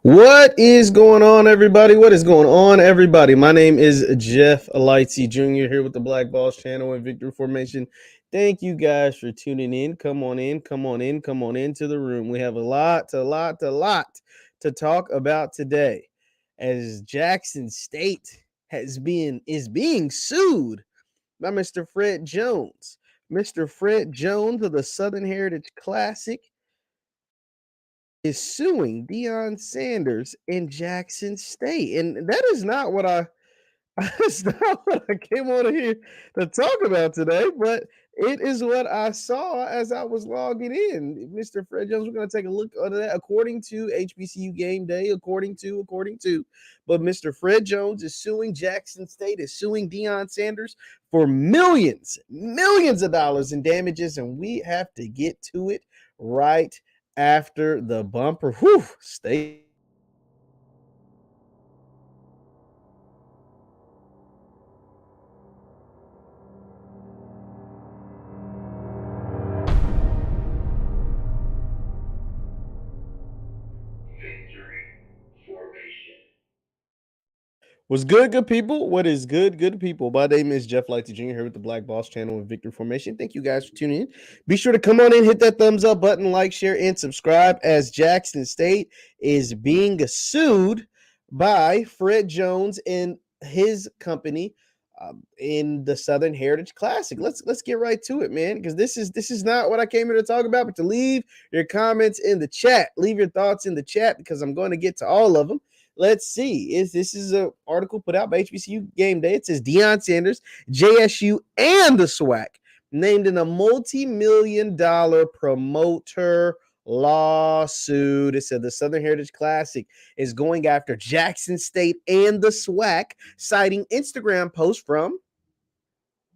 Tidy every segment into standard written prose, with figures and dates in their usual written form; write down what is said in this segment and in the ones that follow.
What is going on, everybody? What is going on, everybody? My name is Jeff Lightsy Jr. here with the Black Balls channel and Victory Formation. Thank you guys for tuning in. Come on in to the room. We have a lot to talk about today, as Jackson State is being sued by Mr. Fred Jones. Mr. Fred Jones of the Southern Heritage Classic is suing Deion Sanders in Jackson State. And that is not what that's not what I came on here to talk about today, but it is what I saw as I was logging in. Mr. Fred Jones, we're going to take a look at that according to HBCU Gameday, according to. But Mr. Fred Jones is suing Jackson State, is suing Deion Sanders for millions of dollars in damages, and we have to get to it right after the bumper. Stay. What's good, good people? What is good people? My name is Jeff Lightsy Jr. here with the Black Boss channel and Victory Formation. Thank you guys for tuning in. Be sure to come on in, hit that thumbs up button, like, share, and subscribe, as Jackson State is being sued by Fred Jones and his company in the Southern Heritage Classic. Let's get right to it, man, because this is not what I came here to talk about, but to leave your comments in the chat. Leave your thoughts in the chat, because I'm going to get to all of them. Let's see. This is an article put out by HBCU Gameday. It says Deion Sanders, JSU, and the SWAC named in a multi-million-dollar promoter lawsuit. It said the Southern Heritage Classic is going after Jackson State and the SWAC, citing Instagram posts from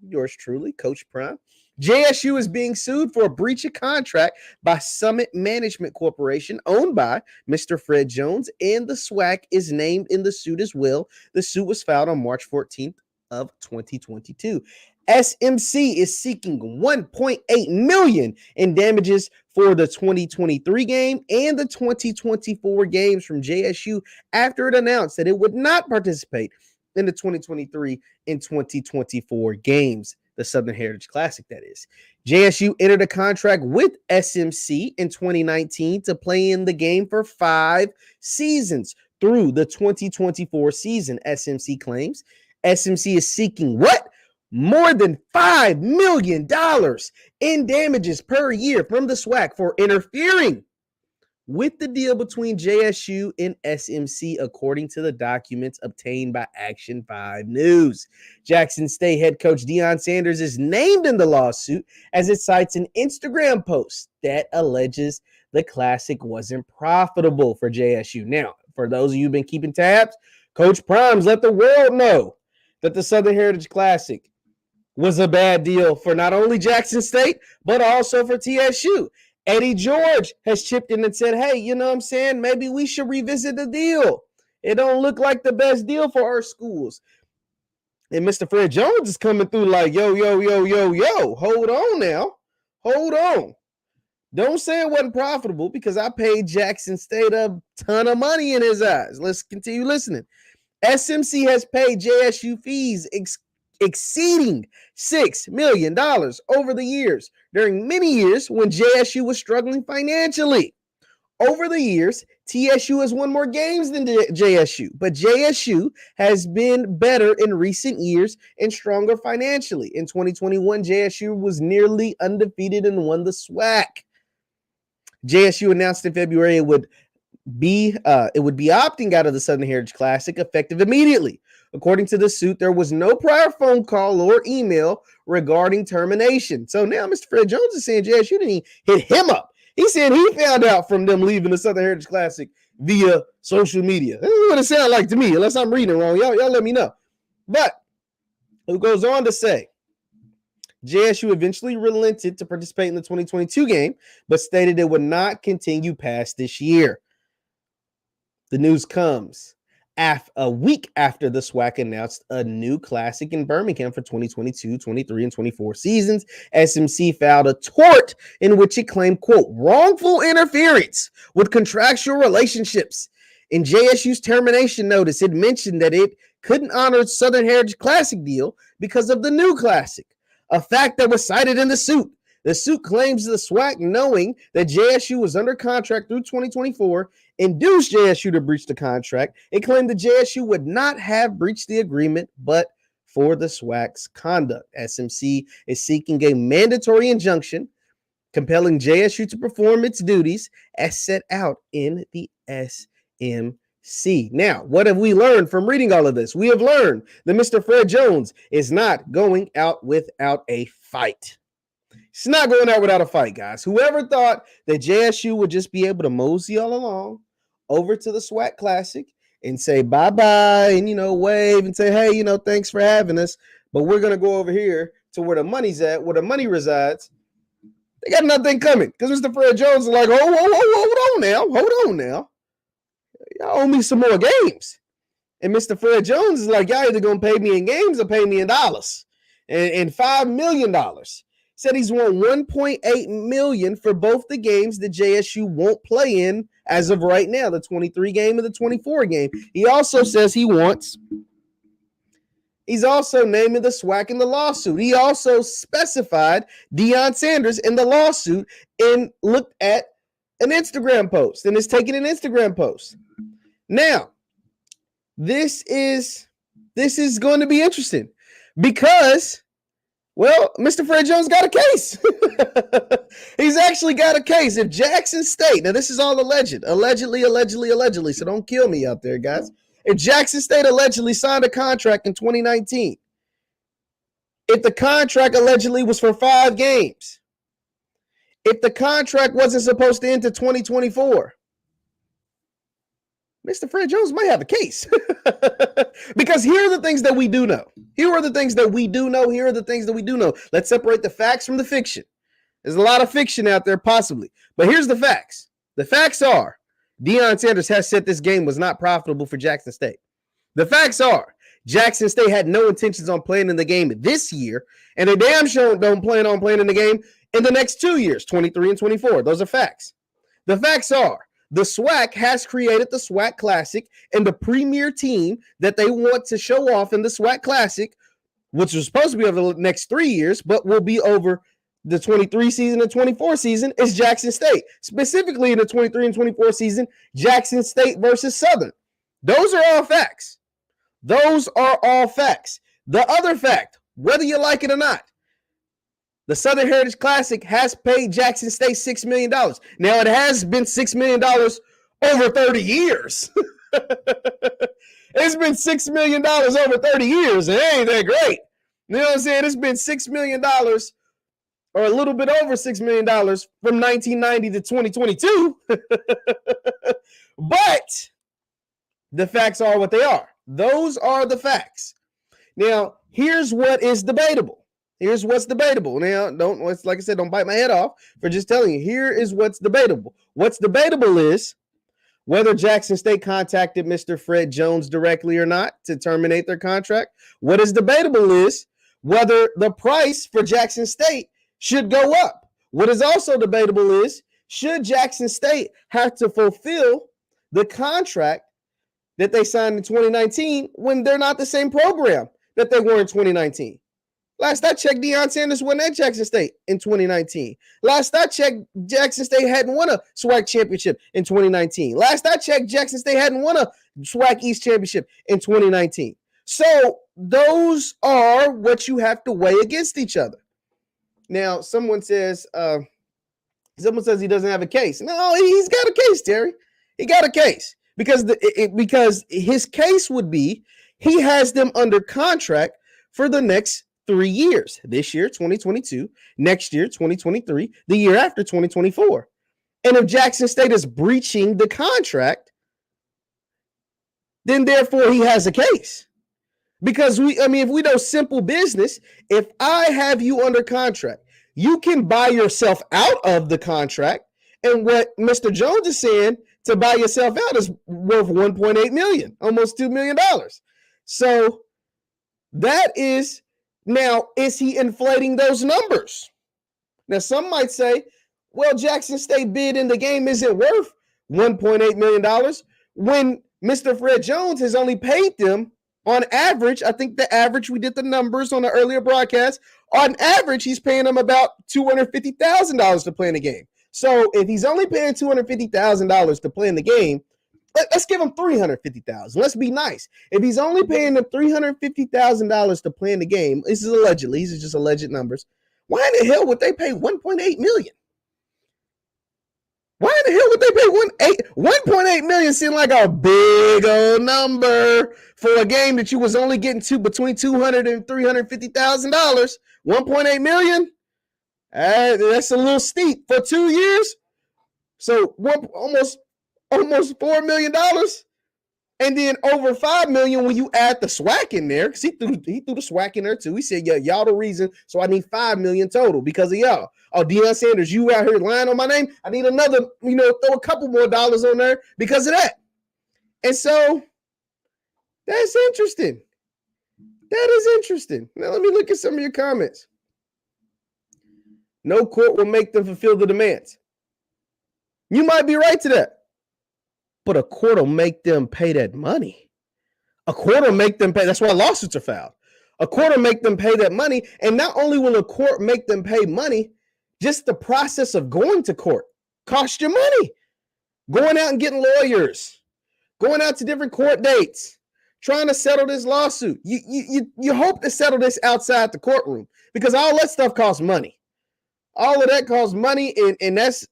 yours truly, Coach Prime. JSU is being sued for a breach of contract by Summitt Management Corporation, owned by Mr. Fred Jones, and the SWAC is named in the suit as well. The suit was filed on March 14th of 2022. SMC is seeking $1.8 million in damages for the 2023 game and the 2024 games from JSU after it announced that it would not participate in the 2023 and 2024 games. The Southern Heritage Classic, that is. JSU entered a contract with SMC in 2019 to play in the game for 5 seasons through the 2024 season, SMC claims. SMC is seeking what? More than $5 million in damages per year from the SWAC for interfering with the deal between JSU and SMC, according to the documents obtained by Action 5 News. Jackson State head coach Deion Sanders is named in the lawsuit, as it cites an Instagram post that alleges the Classic wasn't profitable for JSU. Now, for those of you who've been keeping tabs, Coach Primes let the world know that the Southern Heritage Classic was a bad deal for not only Jackson State, but also for TSU. Eddie George has chipped in and said, hey, you know what I'm saying? Maybe we should revisit the deal. It don't look like the best deal for our schools. And Mr. Fred Jones is coming through like, yo, hold on now. Hold on. Don't say it wasn't profitable, because I paid Jackson State a ton of money in his eyes. Let's continue listening. SMC has paid JSU fees exceeding $6 million over the years, during many years when JSU was struggling financially. Over the years, TSU has won more games than JSU, but JSU has been better in recent years and stronger financially. In 2021, JSU was nearly undefeated and won the SWAC. JSU announced in February it would be opting out of the Southern Heritage Classic effective immediately. According to the suit, there was no prior phone call or email regarding termination. So now Mr. Fred Jones is saying JSU didn't hit him up. He said he found out from them leaving the Southern Heritage Classic via social media. This is what it sounds like to me, unless I'm reading it wrong. Y'all let me know. But it goes on to say, JSU eventually relented to participate in the 2022 game, but stated it would not continue past this year. The news comes a week after the SWAC announced a new Classic in Birmingham for 2022, 23, and 24 seasons. SMC filed a tort in which it claimed, quote, wrongful interference with contractual relationships In JSU's termination notice, it mentioned that it couldn't honor its Southern Heritage Classic deal because of the new Classic, a fact that was cited in the suit. The suit claims the SWAC, knowing that JSU was under contract through 2024, induced JSU to breach the contract. It claimed that JSU would not have breached the agreement, but for the SWAC's conduct. SMC is seeking a mandatory injunction compelling JSU to perform its duties as set out in the SMC. Now, what have we learned from reading all of this? We have learned that Mr. Fred Jones is not going out without a fight. He's not going out without a fight, guys. Whoever thought that JSU would just be able to mosey all along over to the SWAC Classic and say bye-bye and, wave and say, hey, thanks for having us, but we're going to go over here to where the money's at, where the money resides. They got nothing coming because Mr. Fred Jones is like, hold on now. Y'all owe me some more games. And Mr. Fred Jones is like, y'all either going to pay me in games or pay me in dollars. And $5 million. Said he's won $1.8 million for both the games that JSU won't play in as of right now, the 23 game and the 24 game. He also says he's also naming the SWAC in the lawsuit. He also specified Deion Sanders in the lawsuit and looked at an Instagram post and is taking an Instagram post. Now, this is going to be interesting because, well, Mr. Fred Jones got a case. He's actually got a case. If Jackson State, now this is all allegedly, so don't kill me out there, guys. If Jackson State allegedly signed a contract in 2019, if the contract allegedly was for 5 games, if the contract wasn't supposed to end to 2024, Mr. Fred Jones might have a case. Because here are the things that we do know. Here are the things that we do know. Let's separate the facts from the fiction. There's a lot of fiction out there, possibly. But here's the facts. The facts are Deion Sanders has said this game was not profitable for Jackson State. The facts are Jackson State had no intentions on playing in the game this year, and they damn sure don't plan on playing in the game in the next 2 years, 23 and 24. Those are facts. The facts are the SWAC has created the SWAC Classic, and the premier team that they want to show off in the SWAC Classic, which was supposed to be over the next 3 years, but will be over the 23 season and 24 season, is Jackson State. Specifically in the 23 and 24 season, Jackson State versus Southern. Those are all facts. The other fact, whether you like it or not, the Southern Heritage Classic has paid Jackson State $6 million. Now, it has been $6 million over 30 years. It's been $6 million over 30 years, and it ain't that great. You know what I'm saying? It's been $6 million or a little bit over $6 million from 1990 to 2022. But the facts are what they are. Those are the facts. Now, here's what is debatable. Here's what's debatable. Now, like I said, don't bite my head off for just telling you. Here is what's debatable. What's debatable is whether Jackson State contacted Mr. Fred Jones directly or not to terminate their contract. What is debatable is whether the price for Jackson State should go up. What is also debatable is should Jackson State have to fulfill the contract that they signed in 2019 when they're not the same program that they were in 2019. Last I checked, Deion Sanders wasn't at Jackson State in 2019. Last I checked, Jackson State hadn't won a SWAC championship in 2019. Last I checked, Jackson State hadn't won a SWAC East championship in 2019. So those are what you have to weigh against each other. Now, someone says he doesn't have a case. No, he's got a case, Terry. He got a case because because his case would be he has them under contract for the next 3 years. This year, 2022, next year, 2023, the year after, 2024. And if Jackson State is breaching the contract, then therefore he has a case. Because if we know simple business, if I have you under contract, you can buy yourself out of the contract. And what Mr. Jones is saying, to buy yourself out is worth $1.8 million, almost $2 million. So that is, now, is he inflating those numbers? Now, some might say, well, Jackson State bid in the game isn't worth $1.8 million. when Mr. Fred Jones has only paid them on average. I think the average, we did the numbers on the earlier broadcast. On average, he's paying them about $250,000 to play in the game. So if he's only paying $250,000 to play in the game, let's give him $350,000. Let's be nice. If he's only paying them $350,000 to play in the game, this is allegedly, these are just alleged numbers. Why in the hell would they pay $1.8 million? Why in the hell would they pay $1.8 million? Seem like a big old number for a game that you was only getting to between $200,000 and $350,000. $1.8 million? That's a little steep for 2 years. So almost $4 million, and then over $5 million when you add the SWAC in there, because he threw the SWAC in there too. He said, "Yeah, y'all the reason, so I need $5 million total because of y'all." Oh, Deion Sanders, you out here lying on my name. I need another, throw a couple more dollars on there because of that. And so that's interesting. That is interesting. Now let me look at some of your comments. No court will make them fulfill the demands. You might be right to that. But a court will make them pay that money. A court will make them pay. That's why lawsuits are filed. A court will make them pay that money. And not only will a court make them pay money, just the process of going to court costs you money. Going out and getting lawyers, going out to different court dates, trying to settle this lawsuit. You hope to settle this outside the courtroom because all that stuff costs money. All of that costs money, and that's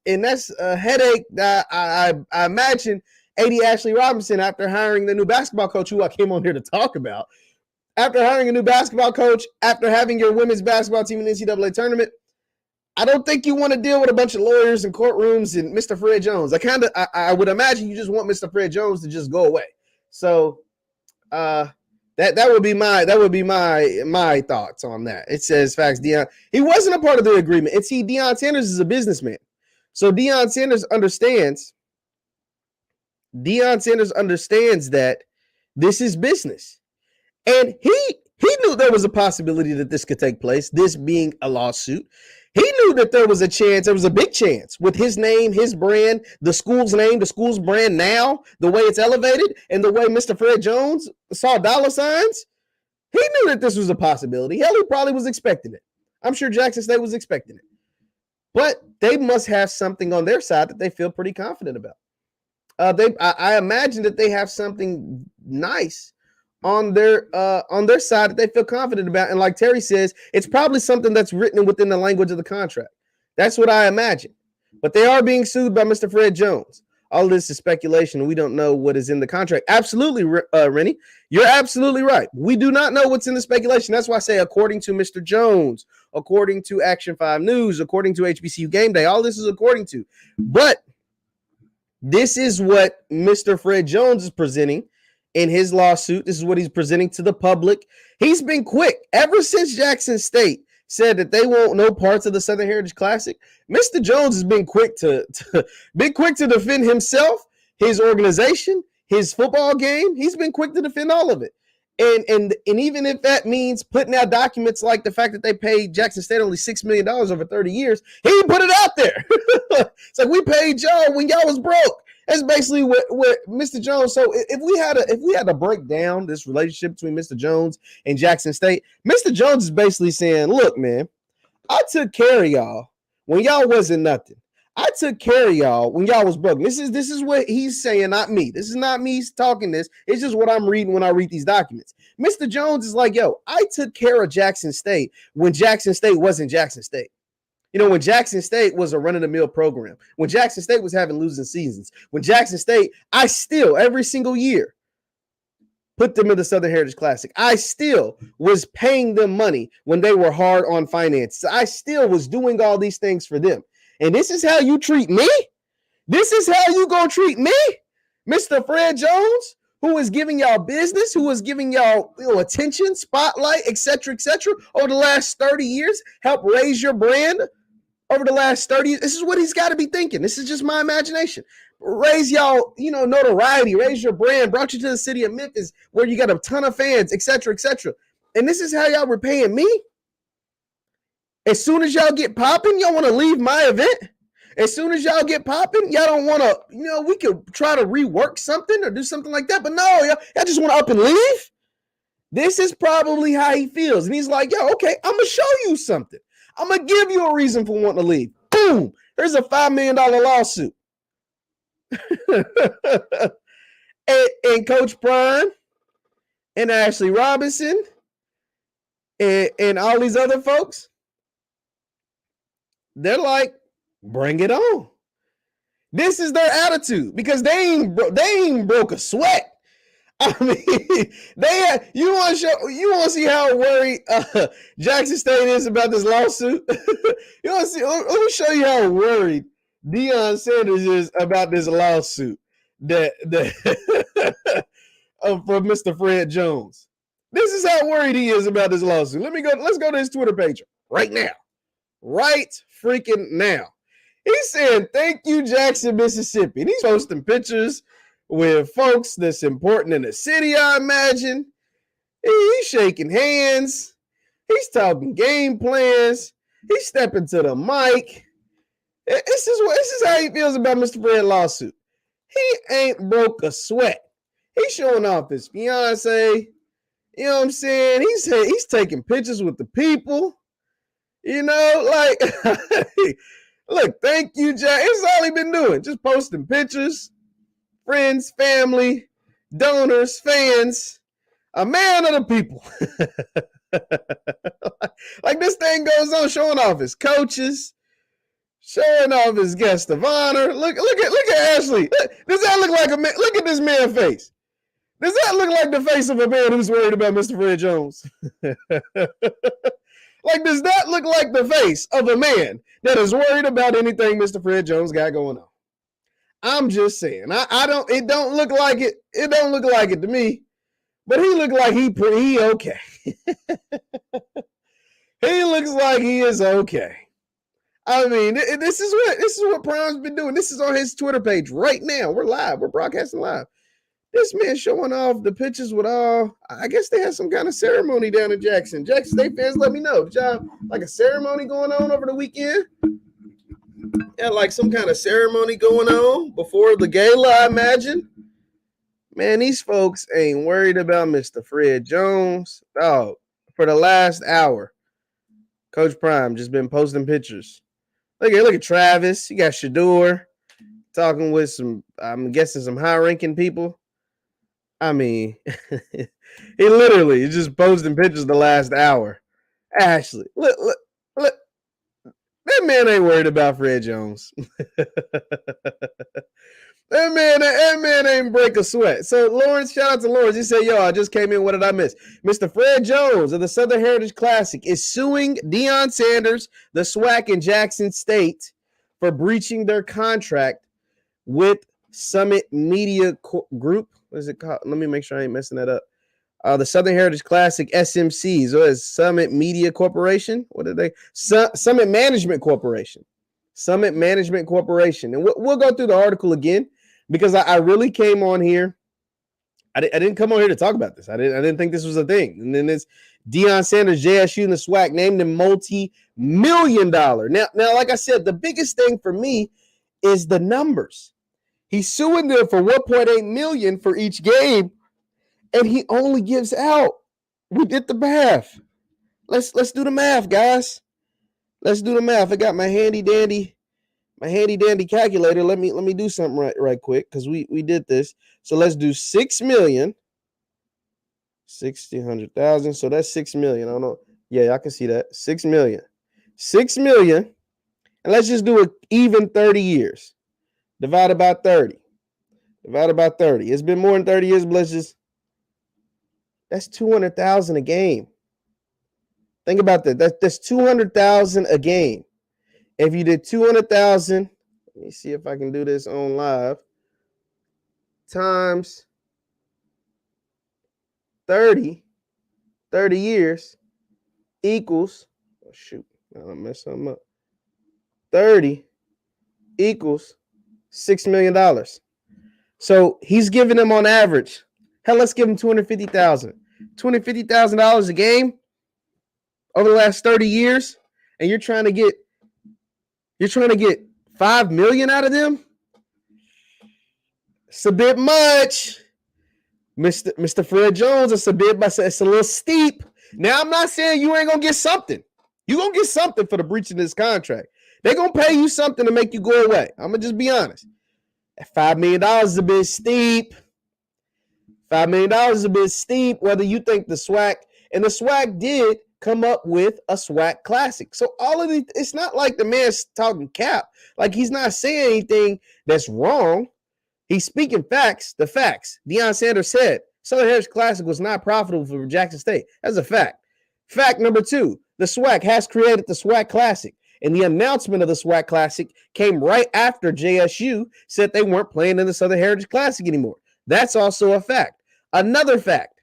a headache that I imagine A.D. Ashley Robinson, after hiring the new basketball coach, who I came on here to talk about, after hiring a new basketball coach, after having your women's basketball team in the NCAA tournament, I don't think you want to deal with a bunch of lawyers and courtrooms and Mr. Fred Jones. I would imagine you just want Mr. Fred Jones to just go away. So that would be my thoughts on that. It says facts. Deion, he wasn't a part of the agreement. Deion Sanders is a businessman. So Deion Sanders understands that this is business. And he knew there was a possibility that this could take place, this being a lawsuit. He knew that there was a chance, there was a big chance with his name, his brand, the school's name, the school's brand now, the way it's elevated, and the way Mr. Fred Jones saw dollar signs. He knew that this was a possibility. Hell, he probably was expecting it. I'm sure Jackson State was expecting it. But they must have something on their side that they feel pretty confident about. I imagine that they have something nice on their side that they feel confident about. And like Terry says, it's probably something that's written within the language of the contract. That's what I imagine. But they are being sued by Mr. Fred Jones. All of this is speculation. We don't know what is in the contract. Absolutely, Rennie. You're absolutely right. We do not know what's in the speculation. That's why I say according to Mr. Jones, according to Action 5 News, according to HBCU Gameday, all this is according to. But this is what Mr. Fred Jones is presenting in his lawsuit. This is what he's presenting to the public. He's been quick ever since Jackson State said that they won't know parts of the Southern Heritage Classic. Mr. Jones has been quick to defend himself, his organization, his football game. He's been quick to defend all of it. And even if that means putting out documents like the fact that they paid Jackson State only $6 million over 30 years, he put it out there. It's like, we paid y'all when y'all was broke. That's basically what Mr. Jones. So if we had to break down this relationship between Mr. Jones and Jackson State, Mr. Jones is basically saying, look, man, I took care of y'all when y'all wasn't nothing. I took care of y'all when y'all was broke. This is what he's saying, not me. This is not me talking this. It's just what I'm reading when I read these documents. Mr. Jones is like, yo, I took care of Jackson State when Jackson State wasn't Jackson State. When Jackson State was a run-of-the-mill program, when Jackson State was having losing seasons, when Jackson State, I still, every single year, put them in the Southern Heritage Classic. I still was paying them money when they were hard on finances. I still was doing all these things for them. And this is how you treat me? This is how you gonna treat me? Mr. Fred Jones, who is giving y'all business, who is giving y'all attention, spotlight, etc., over the last 30 years, help raise your brand over the last 30 years. This is what he's got to be thinking. This is just my imagination. Raise y'all, notoriety, raise your brand, brought you to the city of Memphis where you got a ton of fans, etc., And this is how y'all repaying me? As soon as y'all get popping, y'all want to leave my event? As soon as y'all get popping, y'all don't want to, we could try to rework something or do something like that. But no, y'all just want to up and leave. This is probably how he feels. And he's like, yo, okay, I'm going to show you something. I'm going to give you a reason for wanting to leave. Boom. There's a $5 million lawsuit. and Coach Prime and Ashley Robinson and all these other folks, they're like, bring it on. This is their attitude because they ain't broke a sweat. I mean, you want to see how worried Jackson State is about this lawsuit? You want to see? Let me show you how worried Deion Sanders is about this lawsuit that from Mr. Fred Jones. This is how worried he is about this lawsuit. Let's go to his Twitter page right now. Right freaking now. He's saying, thank you, Jackson, Mississippi. And he's posting pictures with folks that's important in the city, I imagine. He's shaking hands. He's talking game plans. He's stepping to the mic. This is how he feels about Mr. Fred lawsuit. He ain't broke a sweat. He's showing off his fiance. You know what I'm saying? He's taking pictures with the people. Like, look, thank you, Jack. It's all he been doing. Just posting pictures. Friends, family, donors, fans, a man of the people. Like this thing goes on, showing off his coaches, showing off his guest of honor. Look at Ashley. Does that look like a man? Look at this man's face. Does that look like the face of a man who's worried about Mr. Fred Jones? Like, does that look like the face of a man that is worried about anything Mr. Fred Jones got going on? I'm just saying. It don't look like it. It don't look like it to me. But he looked like he okay. He looks like he is okay. I mean, this is what Prime's been doing. This is on his Twitter page right now. We're live. We're broadcasting live. This man showing off the pictures with all. I guess they had some kind of ceremony down in Jackson. Jackson State fans, let me know. Did y'all like a ceremony going on over the weekend? Yeah, like some kind of ceremony going on before the gala, I imagine. Man, these folks ain't worried about Mr. Fred Jones. Dog, for the last hour, Coach Prime just been posting pictures. Look at Travis. You got Shador talking with I'm guessing some high-ranking people. I mean, he literally is just posting pictures the last hour. Ashley, look. That man ain't worried about Fred Jones. That man ain't break a sweat. So Lawrence, shout out to Lawrence. He said, yo, I just came in. What did I miss? Mr. Fred Jones of the Southern Heritage Classic is suing Deion Sanders, the SWAC in Jackson State, for breaching their contract with Summitt Media Group. What is it called? Let me make sure I ain't messing that up. The Southern Heritage Classic SMC. So it's Summitt Media Corporation. What are they? Summitt Management Corporation. Summitt Management Corporation. And we'll go through the article again because I really came on here. I didn't come on here to talk about this. I didn't think this was a thing. And then it's Deion Sanders, JSU and the SWAC named him multi-million-dollar. Now, like I said, the biggest thing for me is the numbers. He's suing them for $1.8 million for each game, and he only gives out. We did the math. Let's do the math, guys. Let's do the math. I got my handy dandy calculator. Let me do something right quick because we did this. So let's do 6 million. 100,000. So that's 6 million. I don't know. Yeah, I can see that. 6 million. 6 million. And let's just do it even 30 years. Divided by 30. It's been more than 30 years, but that's 200,000 a game. Think about that. That's 200,000 a game. If you did 200,000, let me see if I can do this on live, times 30 years equals, oh shoot, I messed something up. 30 equals $6 million. So he's giving them on average, hell, let's give him $250,000. $250,000 a game over the last 30 years, and you're trying to get $5 million out of them? It's a bit much. Mr. Fred Jones, it's a little steep. Now, I'm not saying you ain't going to get something. You're going to get something for the breach of this contract. They're going to pay you something to make you go away. I'm going to just be honest. That $5 million is a bit steep. $5 million is a bit steep, whether you think the SWAC, and the SWAC did come up with a SWAC classic. So all of these, it's not like the man's talking cap. Like, he's not saying anything that's wrong. He's speaking facts, the facts. Deion Sanders said Southern Heritage Classic was not profitable for Jackson State. That's a fact. Fact number 2, the SWAC has created the SWAC Classic. And the announcement of the SWAC Classic came right after JSU said they weren't playing in the Southern Heritage Classic anymore. That's also a fact. Another fact.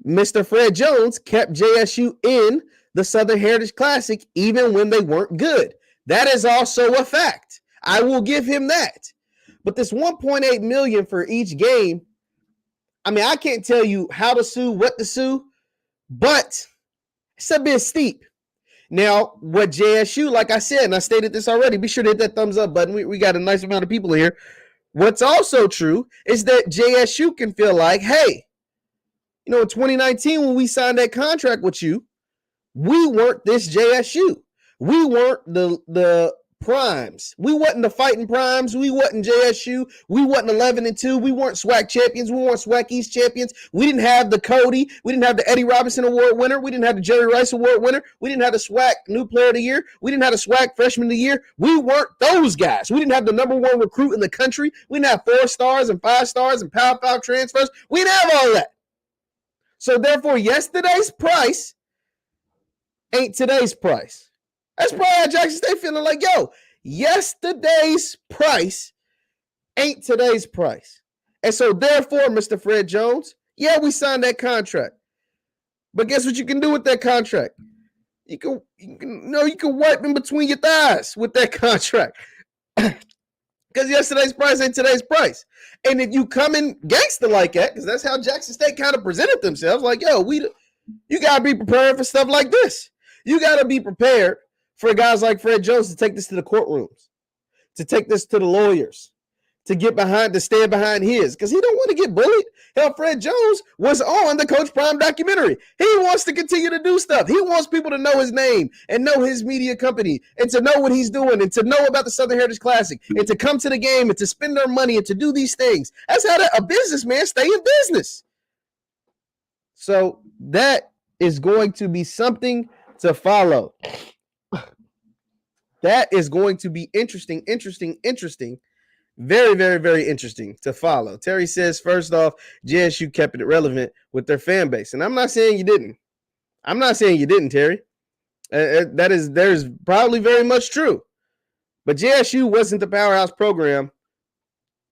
Mr. Fred Jones kept JSU in the Southern Heritage Classic even when they weren't good. That is also a fact. I will give him that. But this $1.8 million for each game, I mean, I can't tell you how to sue, what to sue, but it's a bit steep. Now, what JSU, like I said, and I stated this already, be sure to hit that thumbs up button. We got a nice amount of people here. What's also true is that JSU can feel like, hey, in 2019, when we signed that contract with you, we weren't this JSU. We weren't the primes. We wasn't the fighting primes. We wasn't JSU. We wasn't 11-2. We weren't SWAC champions. We weren't SWAC East champions. We didn't have the Cody. We didn't have the Eddie Robinson Award winner. We didn't have the Jerry Rice Award winner. We didn't have the SWAC New Player of the Year. We didn't have the SWAC Freshman of the Year. We weren't those guys. We didn't have the number 1 recruit in the country. We didn't have 4 stars and 5 stars and Power 5 transfers. We didn't have all that. So therefore, yesterday's price ain't today's price. That's probably how Jackson State feeling like, yo, yesterday's price ain't today's price. And so therefore, Mr. Fred Jones, yeah, we signed that contract. But guess what you can do with that contract? You can wipe in between your thighs with that contract. Because yesterday's price ain't today's price. And if you come in gangster like that, because that's how Jackson State kind of presented themselves, like, yo, you got to be prepared for stuff like this. You got to be prepared for guys like Fred Jones to take this to the courtrooms, to take this to the lawyers, to stand behind his, because he don't want to get bullied. Hell, Fred Jones was on the Coach Prime documentary. He wants to continue to do stuff. He wants people to know his name and know his media company and to know what he's doing and to know about the Southern Heritage Classic and to come to the game and to spend their money and to do these things. That's how a businessman stay in business. So that is going to be something to follow. That is going to be interesting. Very, very, very interesting to follow. Terry says, first off, JSU kept it relevant with their fan base. And I'm not saying you didn't. Terry. There's probably very much true. But JSU wasn't the powerhouse program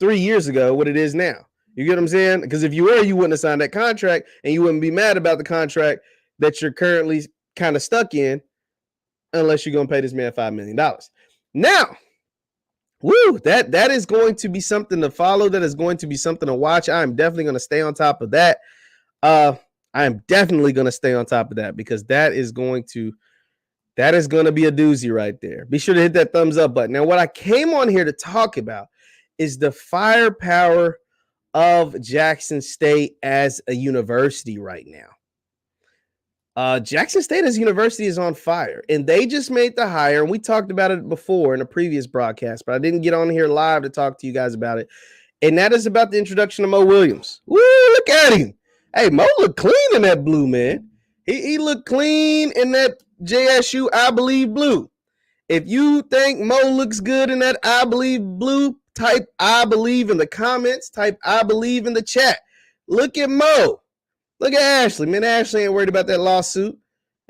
3 years ago, what it is now. You get what I'm saying? Because if you were, you wouldn't have signed that contract, and you wouldn't be mad about the contract that you're currently kind of stuck in unless you're going to pay this man $5 million. Now, that is going to be something to follow. That is going to be something to watch. I am definitely going to stay on top of that. I am definitely going to stay on top of that because that is going to be a doozy right there. Be sure to hit that thumbs up button. Now, what I came on here to talk about is the firepower of Jackson State as a university right now. Jackson State as a university is on fire, and they just made the hire, and we talked about it before in a previous broadcast, but I didn't get on here live to talk to you guys about it, and that is about the introduction of Mo Williams. Woo, look at him. Hey, Mo looked clean in that blue, man. He looked clean in that JSU I Believe blue. If you think Mo looks good in that I Believe blue, type I Believe in the comments, type I Believe in the chat. Look at Mo. Look at Ashley. Man, Ashley ain't worried about that lawsuit.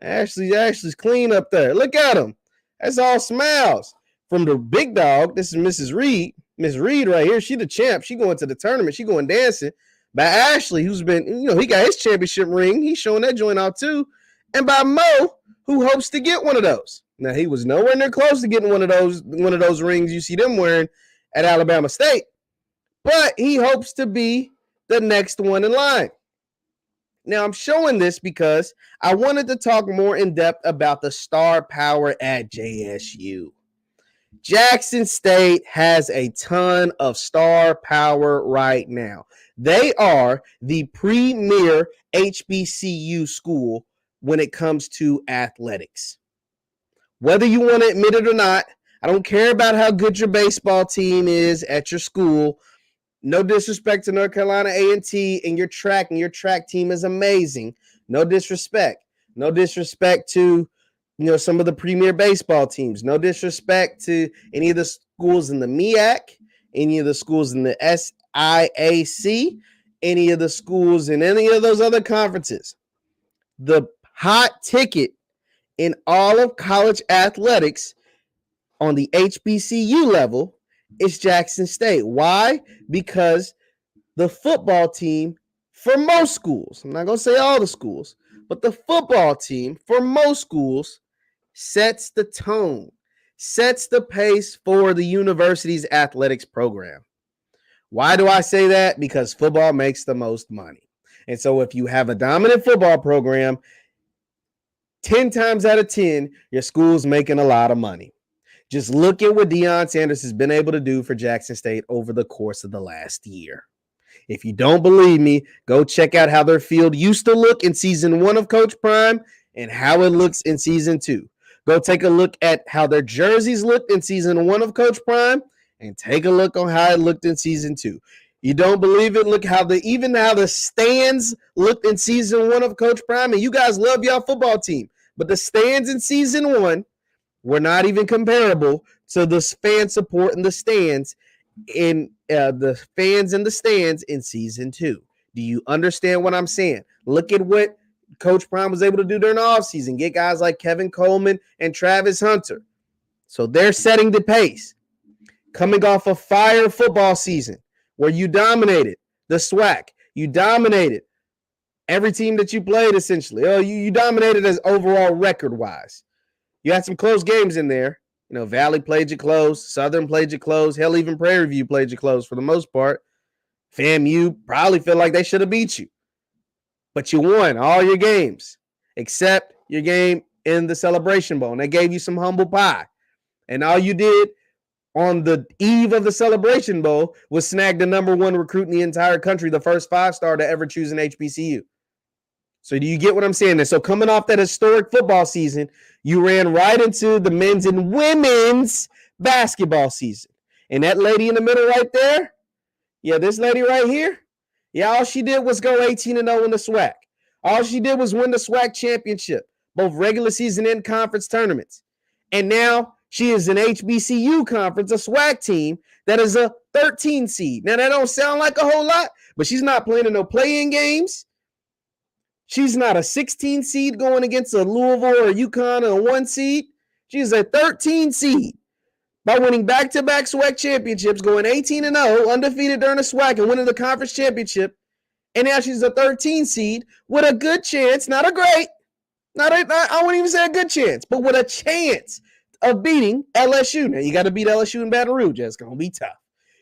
Ashley's clean up there. Look at him. That's all smiles. From the big dog, this is Mrs. Reed. Miss Reed right here, she the champ. She going to the tournament. She going dancing. By Ashley, who's been, he got his championship ring. He's showing that joint out too. And by Mo, who hopes to get one of those. Now, he was nowhere near close to getting one of those rings you see them wearing at Alabama State. But he hopes to be the next one in line. Now, I'm showing this because I wanted to talk more in depth about the star power at JSU. Jackson State has a ton of star power right now. They are the premier HBCU school when it comes to athletics. Whether you want to admit it or not, I don't care about how good your baseball team is at your school. No disrespect to North Carolina A&T and your track team is amazing. No disrespect. No disrespect to some of the premier baseball teams. No disrespect to any of the schools in the MEAC, any of the schools in the SIAC, any of the schools in any of those other conferences. The hot ticket in all of college athletics on the HBCU level is Jackson State. Why? Because the football team for most schools, I'm not going to say all the schools, but the football team for most schools sets the tone, sets the pace for the university's athletics program. Why do I say that? Because football makes the most money. And so if you have a dominant football program, 10 times out of 10, your school's making a lot of money. Just look at what Deion Sanders has been able to do for Jackson State over the course of the last year. If you don't believe me, go check out how their field used to look in season 1 of Coach Prime and how it looks in season 2. Go take a look at how their jerseys looked in season 1 of Coach Prime and take a look on how it looked in season 2. You don't believe it? Look how the stands looked in season 1 of Coach Prime. And you guys love y'all football team, but the stands in season 1 were not even comparable to the fan support in the stands in the fans in the stands in season 2. Do you understand what I'm saying? Look at what Coach Prime was able to do during the offseason. Get guys like Kevin Coleman and Travis Hunter. So they're setting the pace. Coming off a fire football season where you dominated the SWAC. You dominated every team that you played, essentially. You dominated as overall record-wise. You had some close games in there. Valley played you close. Southern played you close. Hell, even Prairie View played you close for the most part. FAMU probably feel like they should have beat you. But you won all your games except your game in the Celebration Bowl. And they gave you some humble pie. And all you did on the eve of the Celebration Bowl was snag the number 1 recruit in the entire country, the first 5-star to ever choose an HBCU. So do you get what I'm saying? And so coming off that historic football season, you ran right into the men's and women's basketball season. And that lady in the middle right there, this lady right here, all she did was go 18-0 in the SWAC. All she did was win the SWAC championship, both regular season and conference tournaments. And now she is an HBCU conference, a SWAC team that is a 13 seed. Now, that don't sound like a whole lot, but she's not playing in no play-in games. She's not a 16 seed going against a Louisville or UConn or a 1 seed. She's a 13 seed by winning back-to-back SWAC championships, going 18-0, undefeated during the SWAC, and winning the conference championship. And now she's a 13 seed with a good chance, I wouldn't even say a good chance, but with a chance of beating LSU. Now, you got to beat LSU in Baton Rouge. It's going to be tough.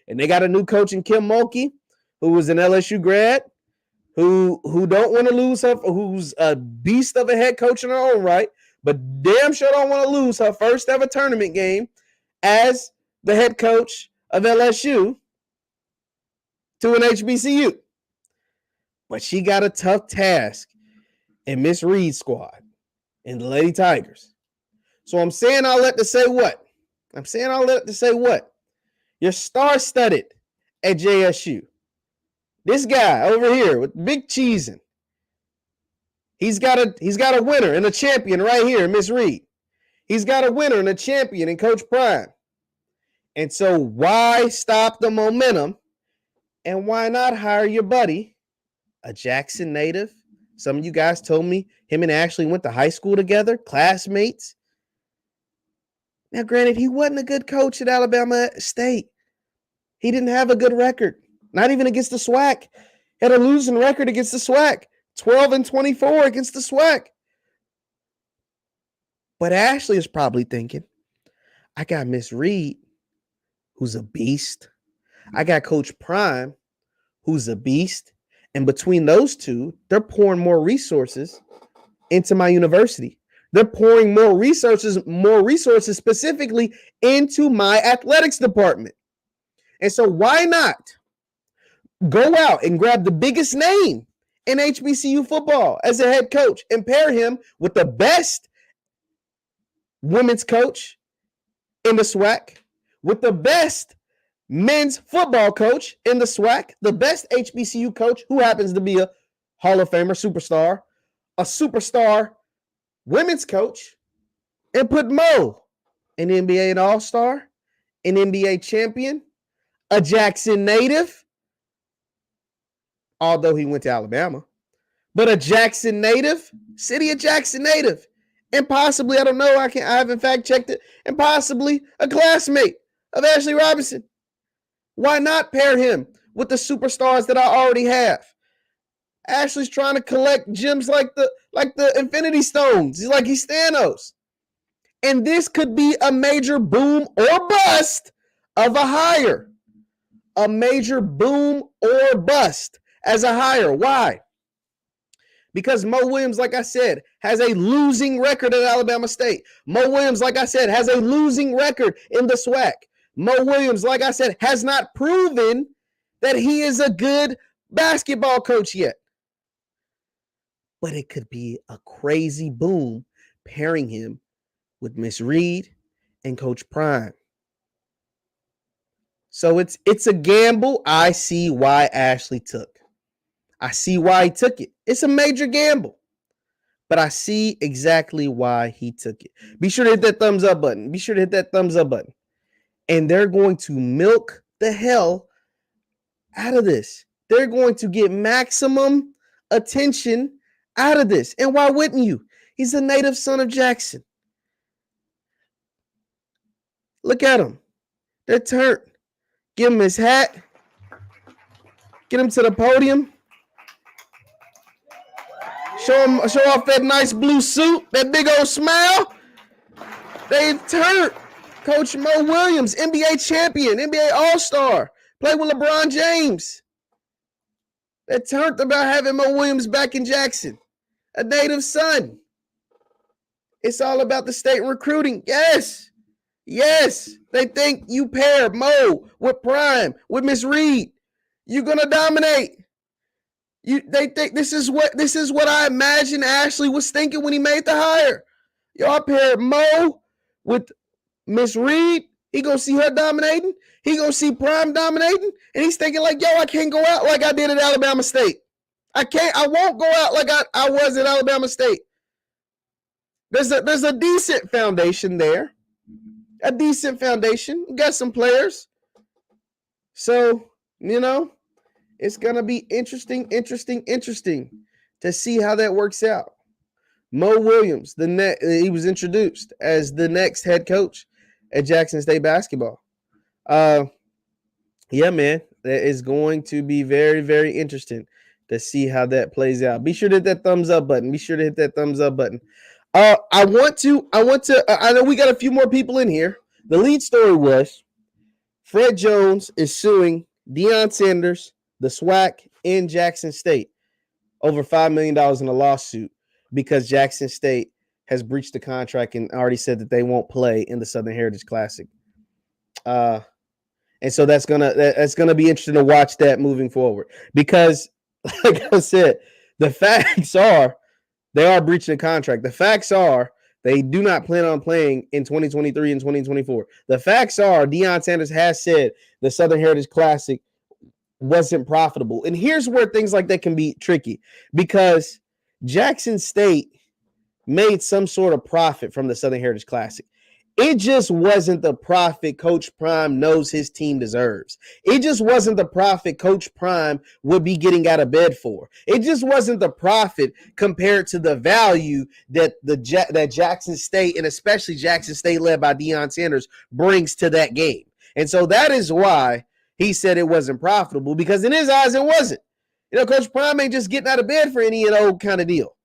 And they got a new coach in Kim Mulkey, who was an LSU grad, who don't want to lose her, who's a beast of a head coach in her own right, but damn sure don't want to lose her first ever tournament game as the head coach of LSU to an HBCU. But she got a tough task in Miss Reed's squad and the Lady Tigers. So I'm saying all that to say what? You're star-studded at JSU. This guy over here with big cheesing, he's got a winner and a champion right here, Miss Reed. He's got a winner and a champion in Coach Prime. And so why stop the momentum? And why not hire your buddy, a Jackson native? Some of you guys told me him and Ashley went to high school together, classmates. Now, granted, he wasn't a good coach at Alabama State. He didn't have a good record. Not even against the SWAC. Had a losing record against the SWAC. 12-24 against the SWAC. But Ashley is probably thinking, I got Miss Reed, who's a beast. I got Coach Prime, who's a beast. And between those two, they're pouring more resources into my university. They're pouring more resources specifically into my athletics department. And so why not go out and grab the biggest name in HBCU football as a head coach and pair him with the best women's coach in the SWAC, with the best men's football coach in the SWAC, the best HBCU coach who happens to be a Hall of Famer, a superstar women's coach, and put Mo, an NBA and All-Star, an NBA champion, a Jackson native, although he went to Alabama, but a Jackson native, city of Jackson native, and possibly, I don't know, I haven't fact checked it, and possibly a classmate of Ashley Robinson. Why not pair him with the superstars that I already have? Ashley's trying to collect gems like the Infinity Stones. He's Thanos. And this could be a major boom or bust of a hire. A major boom or bust as a hire. Why? Because Mo Williams, like I said, has a losing record at Alabama State. Mo Williams, like I said, has a losing record in the SWAC. Mo Williams, like I said, has not proven that he is a good basketball coach yet. But it could be a crazy boom pairing him with Miss Reed and Coach Prime. So it's a gamble I see why Ashley took. I see why he took it. It's a major gamble. But I see exactly why he took it. Be sure to hit that thumbs up button. And they're going to milk the hell out of this. They're going to get maximum attention out of this. And why wouldn't you? He's a native son of Jackson. Look at him. They're turned. Give him his hat. Get him to the podium. Show off that nice blue suit, that big old smile. They turned. Coach Mo Williams, NBA champion, NBA All-Star, played with LeBron James. They're turned about having Mo Williams back in Jackson, a native son. It's all about the state recruiting. Yes. They think you pair Mo with Prime, with Miss Reed, you're gonna dominate. They think this is what I imagine Ashley was thinking when he made the hire. Y'all pair Mo with Miss Reed, he gonna see her dominating. He gonna see Prime dominating, and he's thinking like, yo, I can't go out like I did at Alabama State. I won't go out like I was at Alabama State. There's a decent foundation there. A decent foundation. We got some players. So, it's gonna be interesting to see how that works out. Mo Williams, he was introduced as the next head coach at Jackson State basketball. Yeah, man, that is going to be very, very interesting to see how that plays out. Be sure to hit that thumbs up button. I know we got a few more people in here. The lead story was Fred Jones is suing Deion Sanders, the SWAC, and Jackson State over $5 million in a lawsuit because Jackson State has breached the contract and already said that they won't play in the Southern Heritage Classic. And so that's gonna be interesting to watch that moving forward because, like I said, the facts are they are breaching the contract. The facts are they do not plan on playing in 2023 and 2024. The facts are Deion Sanders has said the Southern Heritage Classic wasn't profitable. And here's where things like that can be tricky because Jackson State made some sort of profit from the Southern Heritage Classic. It just wasn't the profit Coach Prime knows his team deserves. It just wasn't the profit Coach Prime would be getting out of bed for. It just wasn't the profit compared to the value that that Jackson State, and especially Jackson State led by Deion Sanders, brings to that game. And so that is why he said it wasn't profitable, because in his eyes it wasn't. Coach Prime ain't just getting out of bed for any old kind of deal.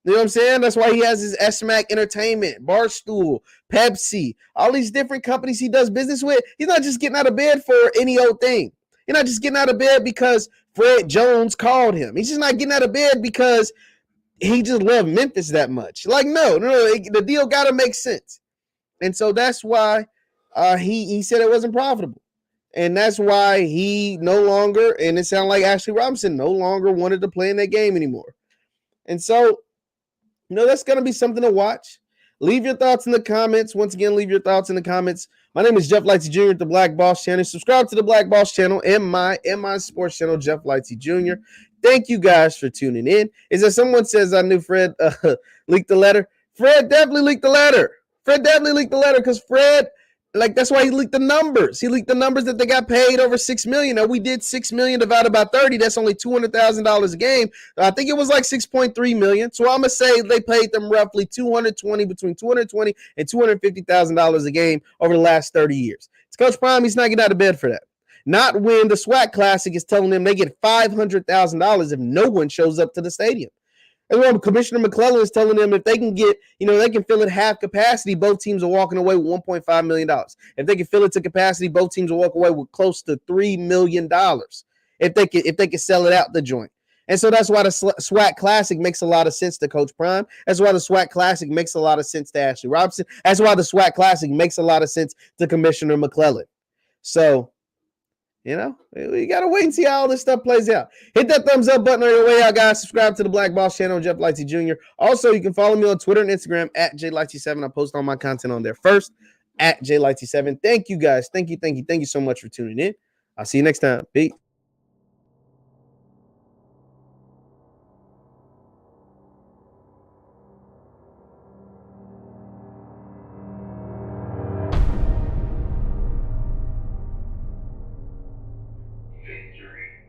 You know what I'm saying? That's why he has his SMAC Entertainment, Barstool, Pepsi, all these different companies he does business with. He's not just getting out of bed for any old thing. He's not just getting out of bed because Fred Jones called him. He's just not getting out of bed because he just loved Memphis that much. Like, no, the deal got to make sense. And so that's why he said it wasn't profitable. And that's why he no longer, and it sounded like Ashley Robinson no longer wanted to play in that game anymore. And so, that's going to be something to watch. Leave your thoughts in the comments. Once again, leave your thoughts in the comments. My name is Jeff Lightsy Jr. at the Black Boss Channel. Subscribe to the Black Boss Channel and my sports channel, Jeff Lightsy Jr. Thank you guys for tuning in. Is that someone says I knew Fred leaked the letter? Fred definitely leaked the letter. Because Fred, that's why he leaked the numbers. He leaked the numbers that they got paid over $6 million. Now, we did $6 million divided by 30. That's only $200,000 a game. I think it was like $6.3 million. So I'm going to say they paid them roughly between $220,000 and $250,000 a game over the last 30 years. It's Coach Prime. He's not getting out of bed for that. Not when the SWAC Classic is telling them they get $500,000 if no one shows up to the stadium. And when Commissioner McClellan is telling them if they can get, they can fill it half capacity, both teams are walking away with $1.5 million. If they can fill it to capacity, both teams will walk away with close to $3 million if they can sell it out the joint. And so that's why the SWAC Classic makes a lot of sense to Coach Prime. That's why the SWAC Classic makes a lot of sense to Ashley Robinson. That's why the SWAC Classic makes a lot of sense to Commissioner McClellan. So, we got to wait and see how all this stuff plays out. Hit that thumbs up button on your way out, guys. Subscribe to the Black Boss Channel, Jeff Lightsy Jr. Also, you can follow me on Twitter and Instagram at JLightsy7. I post all my content on there first at JLightsy7. Thank you, guys. Thank you so much for tuning in. I'll see you next time. Peace.